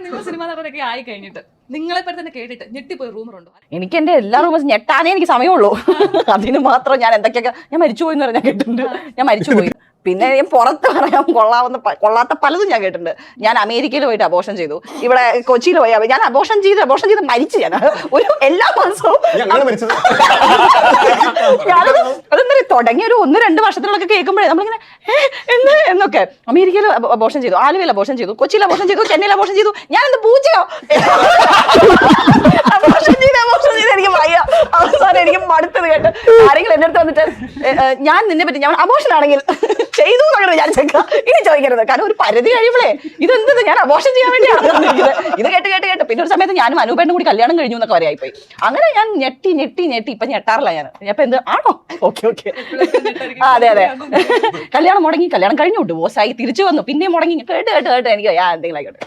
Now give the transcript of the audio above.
നിങ്ങൾ സിനിമ നടനൊക്കെ ആയി കഴിഞ്ഞിട്ട് നിങ്ങളെ പറ്റി തന്നെ കേട്ടിട്ട് ഞെട്ടിപ്പോയി റൂമറുണ്ടോ? എനിക്ക് എന്റെ എല്ലാ റൂമേഴ്സും ഞെട്ടാനേ എനിക്ക് സമയമുള്ളൂ. അതിന് മാത്രം ഞാൻ എന്തൊക്കെയൊക്കെ ഞാൻ മരിച്ചുപോയി എന്ന് പറഞ്ഞാൽ കേട്ടിട്ടുണ്ട്. ഞാൻ മരിച്ചുപോയി. പിന്നെ ഞാൻ പുറത്ത് പറയാൻ കൊള്ളാത്ത പലതും ഞാൻ കേട്ടിട്ടുണ്ട്. ഞാൻ അമേരിക്കയിൽ പോയിട്ട് അബോർഷൻ ചെയ്തു, ഇവിടെ കൊച്ചിയിൽ പോയി ഞാൻ അബോർഷൻ ചെയ്ത് മരിച്ചു. ഞാൻ ഒരു എല്ലാ മാസവും അതെന്താ തുടങ്ങിയ ഒരു 1-2 വർഷത്തിലൊക്കെ കേൾക്കുമ്പോഴേ നമ്മളിങ്ങനെ എന്നൊക്കെ അമേരിക്കയിൽ അബോർഷൻ ചെയ്തു, ആലുവയിൽ അബോർഷൻ ചെയ്തു, കൊച്ചിയിൽ അബോർഷൻ ചെയ്തു, ചെന്നൈയിൽ അബോർഷൻ ചെയ്തു. ഞാൻ എന്ത് പൂച്ചയോ അബോർഷൻ ചെയ്ത് എനിക്ക് വയ്യ. അവസാനം എനിക്ക് മടുത്തത് കേട്ട് ആരെങ്കിലും എന്റെ അടുത്ത് വന്നിട്ട് ഞാൻ നിന്നെ പറ്റി ഞാൻ അബോർഷൻ ആണെങ്കിൽ ചെയ്തു എന്നങ്ങനെ വിചാരിച്ചേക്ക ഇനി ചോദിക്കരുത്. കാരണം ഒരു പരിധി കഴിയുമ്പോഴേ ഇതെന്തത് ഞാൻ അബോർഷൻ ചെയ്യാൻ വേണ്ടിയാണ് ഇത് കേട്ട് പിന്നെ ഒരു സമയത്ത് ഞാനും അനൂപേട്ടനും കൂടി കല്യാണം കഴിഞ്ഞു എന്നൊക്കെ പറയായിപ്പോയി. അങ്ങനെ ഞാൻ ഞെട്ടി ഇപ്പൊ ഞെട്ടാറില്ല ഞാൻ. അപ്പൊ എന്ത് ആണോ? ഓക്കെ അതെ കല്യാണം കഴിഞ്ഞു, ഡിവോഴ്സായി തിരിച്ചു വന്നു, പിന്നെയും മുടങ്ങി കേട്ട് എനിക്ക് എന്തെങ്കിലും ആയിക്കോട്ടെ.